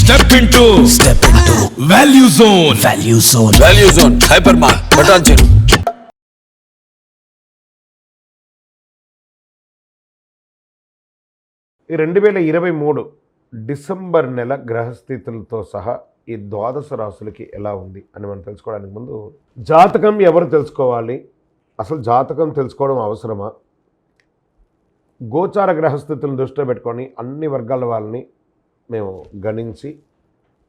Step into value zone hyper mark button check. ఈ 2023 December నెల గ్రహస్థితులతో సహా ఈ ద్వాదశ రాశులకి ఎలా ఉంది అని మనం తెలుసుకోవడానికి ముందు జాతకం ఎవరు తెలుసుకోవాలి, అసలు జాతకం తెలుసుకోవడం అవసరమా, గోచార గ్రహస్థితులను దృష్టిలో పెట్టుకొని అన్ని వర్గాల వాళ్ళని మేము గణించి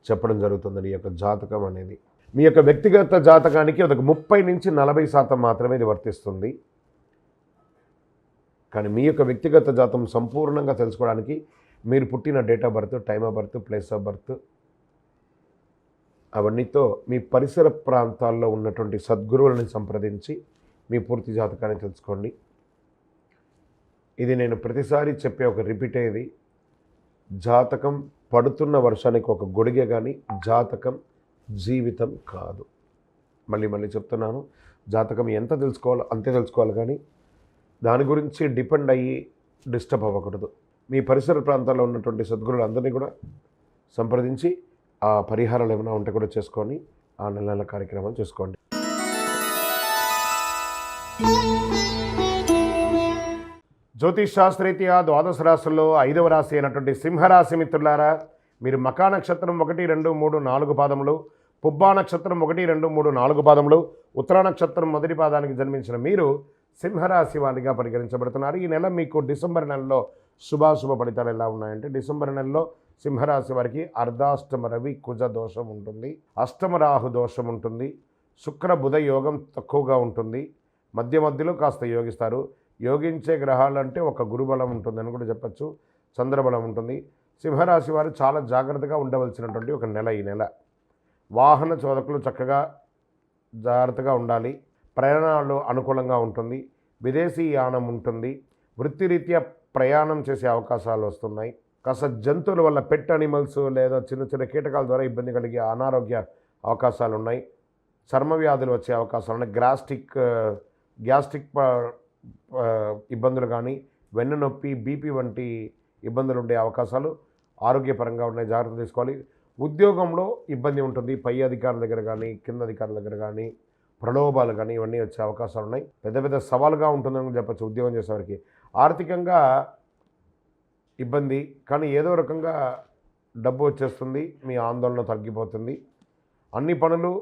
చెప్పడం జరుగుతుంది. ఈ యొక్క జాతకం అనేది మీ యొక్క వ్యక్తిగత జాతకానికి ఒక 30 నుంచి 40% మాత్రమే ఇది వర్తిస్తుంది. కానీ మీ యొక్క వ్యక్తిగత జాతకం సంపూర్ణంగా తెలుసుకోవడానికి మీరు పుట్టిన date of birth, time of birth, place of birth అవన్నీతో మీ పరిసర ప్రాంతాల్లో ఉన్నటువంటి సద్గురువులను సంప్రదించి మీ పూర్తి జాతకాన్ని తెలుసుకోండి. ఇది నేను ప్రతిసారి చెప్పే ఒక రిపీట్ అయ్యేది, జాతకం పడుతున్న వర్షానికి ఒక గొడిగె కానీ జాతకం జీవితం కాదు. మళ్ళీ చెప్తున్నాను, జాతకం ఎంత తెలుసుకోవాలో అంతే తెలుసుకోవాలి, కానీ దాని గురించి డిపెండ్ అయ్యి డిస్టర్బ్ అవ్వకూడదు. మీ పరిసర ప్రాంతాల్లో ఉన్నటువంటి సద్గురులు అందరినీ కూడా సంప్రదించి ఆ పరిహారాలు ఏమైనా ఉంటే కూడా చేసుకొని ఆ నెల కార్యక్రమాలు చేసుకోండి. జ్యోతిష్ శాస్త్రరీత్యా ద్వాదశ రాశుల్లో 5వ రాశి అయినటువంటి సింహరాశి మిత్రులారా, మీరు మకా నక్షత్రం 1, 2, 3, 4 పాదములు, పుబ్బా నక్షత్రం 1, 2, 3, 4 పాదములు, ఉత్తరా నక్షత్రం మొదటి పాదానికి జన్మించిన మీరు సింహరాశి వారిగా పరిగణించబడుతున్నారు. ఈ నెల మీకు డిసెంబర్ నెలలో శుభాశుభ ఫలితాలు ఎలా ఉన్నాయంటే, డిసెంబర్ నెలలో సింహరాశి వారికి అర్ధాష్టమ రవి కుజ దోషం ఉంటుంది, అష్టమ రాహు దోషం ఉంటుంది, శుక్ర బుధ యోగం తక్కువగా ఉంటుంది, మధ్యలో కాస్త యోగిస్తారు. యోగించే గ్రహాలంటే ఒక గురుబలం ఉంటుందని కూడా చెప్పచ్చు, చంద్రబలం ఉంటుంది. సింహరాశి వారు చాలా జాగ్రత్తగా ఉండవలసినటువంటి ఒక నెల ఈ నెల. వాహన చోదకులు చక్కగా జాగ్రత్తగా ఉండాలి. ప్రయాణాలు అనుకూలంగా ఉంటుంది, విదేశీ యానం ఉంటుంది, వృత్తిరీత్యా ప్రయాణం చేసే అవకాశాలు వస్తున్నాయి. కాస్త జంతువుల వల్ల పెట్ అనిమల్స్ లేదా చిన్న కీటకాల ద్వారా ఇబ్బంది కలిగే అనారోగ్య అవకాశాలు ఉన్నాయి. చర్మ వ్యాధులు వచ్చే అవకాశాలు ఉన్నాయి. గ్యాస్ట్రిక్ ఇబ్బందులు కానీ, వెన్ను నొప్పి, బీపీ వంటి ఇబ్బందులు ఉండే అవకాశాలు ఆరోగ్యపరంగా ఉన్నాయి, జాగ్రత్త తీసుకోవాలి. ఉద్యోగంలో ఇబ్బంది ఉంటుంది, పై అధికారుల దగ్గర కానీ కింద అధికారుల దగ్గర కానీ ప్రలోభాలు కానీ ఇవన్నీ వచ్చే అవకాశాలు ఉన్నాయి. పెద్ద సవాలుగా ఉంటుందని చెప్పచ్చు ఉద్యోగం చేసేవారికి. ఆర్థికంగా ఇబ్బంది, కానీ ఏదో రకంగా డబ్బు వచ్చేస్తుంది, మీ ఆందోళన తగ్గిపోతుంది. అన్ని పనులు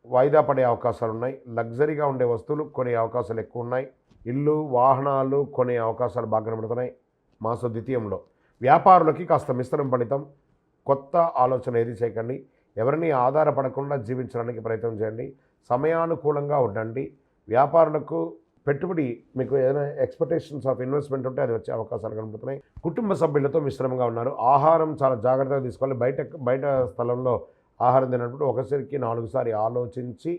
వాయిదా పడే అవకాశాలు ఉన్నాయి. లగ్జరీగా ఉండే వస్తువులు కొనే అవకాశాలు ఎక్కువ ఉన్నాయి. ఇల్లు వాహనాలు కొనే అవకాశాలు బాగా కనబడుతున్నాయి మాస ద్వితీయంలో. వ్యాపారులకి కాస్త మిశ్రమ ఫలితం. కొత్త ఆలోచన ఏది చేయకండి. ఎవరిని ఆధారపడకుండా జీవించడానికి ప్రయత్నం చేయండి. సమయానుకూలంగా ఉండండి. వ్యాపారులకు పెట్టుబడి, మీకు ఏదైనా ఎక్స్పెక్టేషన్స్ ఆఫ్ ఇన్వెస్ట్మెంట్ ఉంటే అది వచ్చే అవకాశాలు కనబడుతున్నాయి. కుటుంబ సభ్యులతో మిశ్రమంగా ఉన్నారు. ఆహారం చాలా జాగ్రత్తగా తీసుకోవాలి. బయట స్థలంలో ఆహారం తినప్పుడు ఒకసారికి 4 సార్లు ఆలోచించి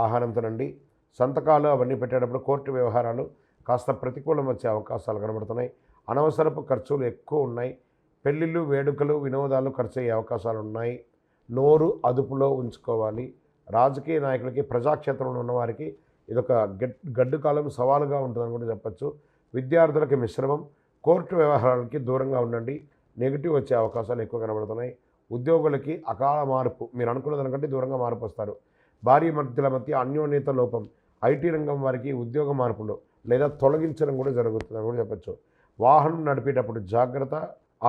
ఆహారం తినండి. సంతకాలు అవన్నీ పెట్టేటప్పుడు కోర్టు వ్యవహారాలు కాస్త ప్రతికూలం వచ్చే అవకాశాలు కనబడుతున్నాయి. అనవసరపు ఖర్చులు ఎక్కువ ఉన్నాయి. పెళ్ళిళ్ళు, వేడుకలు, వినోదాలు ఖర్చు అయ్యే అవకాశాలు ఉన్నాయి. నోరు అదుపులో ఉంచుకోవాలి. రాజకీయ నాయకులకి, ప్రజాక్షేత్రంలో ఉన్నవారికి ఇదొక గడ్డు కాలం సవాలుగా ఉంటుందని కూడా చెప్పచ్చు. విద్యార్థులకి మిశ్రమం. కోర్టు వ్యవహారాలకి దూరంగా ఉండండి. నెగిటివ్ వచ్చే అవకాశాలు ఎక్కువ కనబడుతున్నాయి. ఉద్యోగులకి అకాల మార్పు, మీరు అనుకున్న దానికంటే దూరంగా మార్పు వస్తారు. భార్య మధ్య అన్యోన్యత లోపం. ఐటీ రంగం వారికి ఉద్యోగ మార్పులు లేదా తొలగించడం కూడా జరుగుతుందని కూడా చెప్పచ్చు. వాహనం నడిపేటప్పుడు జాగ్రత్త.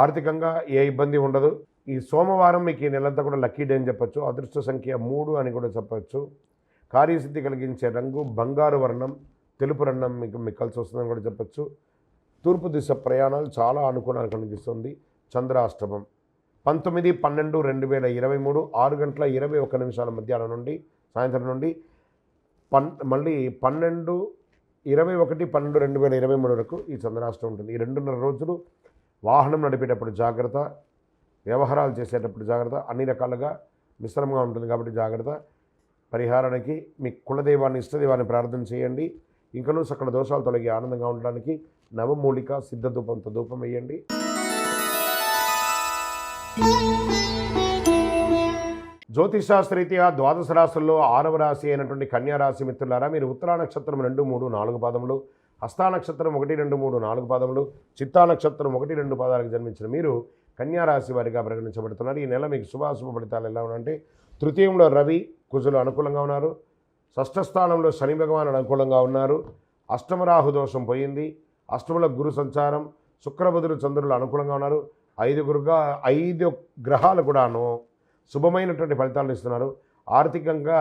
ఆర్థికంగా ఏ ఇబ్బంది ఉండదు. ఈ సోమవారం మీకు ఈ నెలంతా కూడా లక్కీ డే అని చెప్పచ్చు. అదృష్ట సంఖ్య 3 అని కూడా చెప్పచ్చు. కార్యసిద్ధి కలిగించే రంగు బంగారు వర్ణం, తెలుపు రంగం మీకు కలిసి వస్తుందని కూడా చెప్పచ్చు. తూర్పు దిశ ప్రయాణాలు చాలా అనుకూలంగా కనిపిస్తుంది. చంద్రాష్టమం 19/12/2023 6:21 మధ్యాహ్నం నుండి సాయంత్రం నుండి మళ్ళీ 12/21/12/2023 వరకు ఈ చంద్రాష్టమం ఉంటుంది. ఈ 2.5 రోజులు వాహనం నడిపేటప్పుడు జాగ్రత్త, వ్యవహారాలు చేసేటప్పుడు జాగ్రత్త, అన్ని రకాలుగా మిశ్రమంగా ఉంటుంది కాబట్టి జాగ్రత్త. పరిహారానికి మీ కులదైవాన్ని, ఇష్టదైవాన్ని ప్రార్థన చేయండి. ఇంకనూ సకల దోషాలు తొలగి ఆనందంగా ఉండడానికి నవమూలిక సిద్ధ ధూపంతో ధూపం వేయండి. జ్యోతిషాస్త్రరీత్యా ద్వాదశ రాశుల్లో 6వ రాశి అయినటువంటి కన్యా రాశి మిత్రులారా, మీరు ఉత్తరా నక్షత్రం 2, 3, 4 పాదములు, హస్తా నక్షత్రం 1, 2, 3, 4 పాదములు, చిత్తా నక్షత్రం 1, 2 పాదాలకు జన్మించిన మీరు కన్యా రాశి వారిగా పరిగణించబడుతున్నారు. ఈ నెల మీకు శుభాశుభ ఫలితాలు ఎలా ఉన్నాయంటే తృతీయంలో రవి కుజులు అనుకూలంగా ఉన్నారు. షష్ఠ స్థానంలో శని భగవానుడు అనుకూలంగా ఉన్నారు. అష్టమ రాహు దోషం పోయింది. అష్టముల గురు సంచారం, శుక్రబుధులు చంద్రులు అనుకూలంగా ఉన్నారు. 5 గ్రహాలు కూడాను శుభమైనటువంటి ఫలితాలను ఇస్తున్నారు. ఆర్థికంగా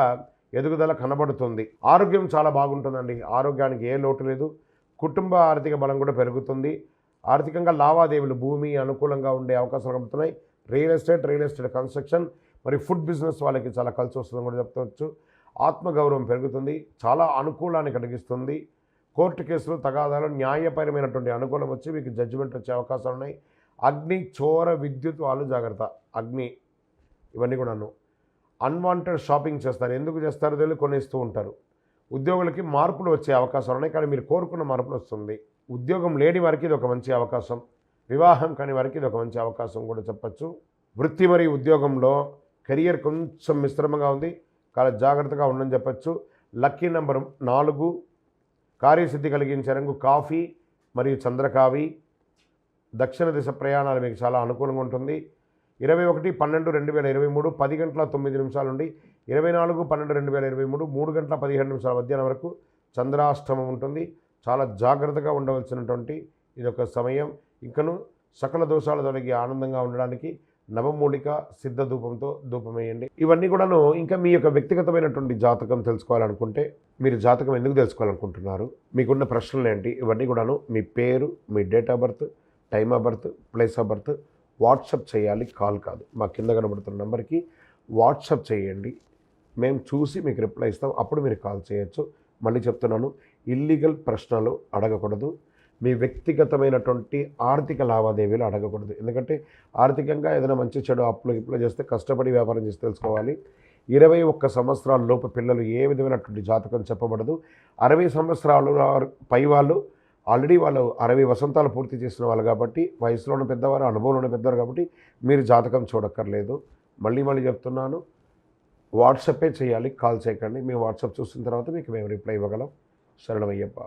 ఎదుగుదల కనబడుతుంది. ఆరోగ్యం చాలా బాగుంటుందండి. ఆరోగ్యానికి ఏ లోటు లేదు. కుటుంబ ఆర్థిక బలం కూడా పెరుగుతుంది. ఆర్థికంగా లావాదేవీలు భూమి అనుకూలంగా ఉండే అవకాశాలు కలుగుతున్నాయి. రియల్ ఎస్టేట్ కన్స్ట్రక్షన్ మరి ఫుడ్ బిజినెస్ వాళ్ళకి చాలా కలిసి వస్తుందని కూడా చెప్తవచ్చు. ఆత్మగౌరవం పెరుగుతుంది. చాలా అనుకూలాన్ని కలిగిస్తుంది. కోర్టు కేసులు తగాదాలు న్యాయపరమైనటువంటి అనుకూలం వచ్చి మీకు జడ్జిమెంట్ వచ్చే అవకాశాలు ఉన్నాయి. అగ్ని, చోర, విద్యుత్ వాళ్ళు జాగ్రత్త. అగ్ని ఇవన్నీ కూడాను. అన్వాంటెడ్ షాపింగ్ చేస్తారు. ఎందుకు చేస్తారో తెలియదు, కొనేస్తూ ఉంటారు. ఉద్యోగులకి మార్పులు వచ్చే అవకాశాలు ఉన్నాయి, కానీ మీరు కోరుకున్న మార్పులు వస్తుంది. ఉద్యోగం లేని వారికి ఇది ఒక మంచి అవకాశం. వివాహం కాని వారికి ఇది ఒక మంచి అవకాశం కూడా చెప్పచ్చు. వృత్తి మరియు ఉద్యోగంలో కెరియర్ కొంచెం మిశ్రమంగా ఉంది, చాలా జాగ్రత్తగా ఉండని చెప్పచ్చు. లక్కీ నెంబర్ 4, కార్యసిద్ధి కలిగించే రంగు కాఫీ మరియు చంద్రకావి. దక్షిణ దిశ ప్రయాణాలు మీకు చాలా అనుకూలంగా ఉంటుంది. 21/12/2023 10:09 నుండి 24/12/2023 3:17 మధ్యాహ్నం వరకు చంద్రాష్టమం ఉంటుంది. చాలా జాగ్రత్తగా ఉండవలసినటువంటి ఇదొక సమయం. ఇంకను సకల దోషాలు తొలగి ఆనందంగా ఉండడానికి నవమూలిక సిద్ధ ధూపంతో ధూపం వేయండి. ఇవన్నీ కూడాను. ఇంకా మీ యొక్క వ్యక్తిగతమైనటువంటి జాతకం తెలుసుకోవాలనుకుంటే మీరు జాతకం ఎందుకు తెలుసుకోవాలనుకుంటున్నారు, మీకున్న ప్రశ్నలు ఏంటి, ఇవన్నీ కూడాను మీ పేరు, మీ date of birth, time of birth, place of birth WhatsApp చేయాలి, కాల్ కాదు. మా కింద కనబడుతున్న నెంబర్కి వాట్సప్ చేయండి. మేము చూసి మీకు రిప్లై ఇస్తాం. అప్పుడు మీరు కాల్ చేయొచ్చు. మళ్ళీ చెప్తున్నాను, ఇల్లీగల్ ప్రశ్నలు అడగకూడదు. మీ వ్యక్తిగతమైనటువంటి ఆర్థిక లావాదేవీలు అడగకూడదు. ఎందుకంటే ఆర్థికంగా ఏదైనా మంచి చెడు అప్లై చేస్తే కష్టపడి వ్యాపారం చేసి తెలుసుకోవాలి. 21 సంవత్సరాల లోపు పిల్లలు ఏ విధమైనటువంటి జాతకం చెప్పబడదు. 60 సంవత్సరాలు పై వాళ్ళు ఆల్రెడీ వాళ్ళు 60 వసంతాలు పూర్తి చేసిన వాళ్ళు కాబట్టి, వయసులోనే పెద్దవారు, అనుభవంలోనే పెద్దవారు కాబట్టి మీరు జాతకం చూడక్కర్లేదు. మళ్ళీ చెప్తున్నాను, వాట్సాపే చేయాలి, కాల్ చేయకండి. మేము వాట్సాప్ చూసిన తర్వాత మీకు మేము రిప్లై ఇవ్వగలం. శరణమయ్యప్ప.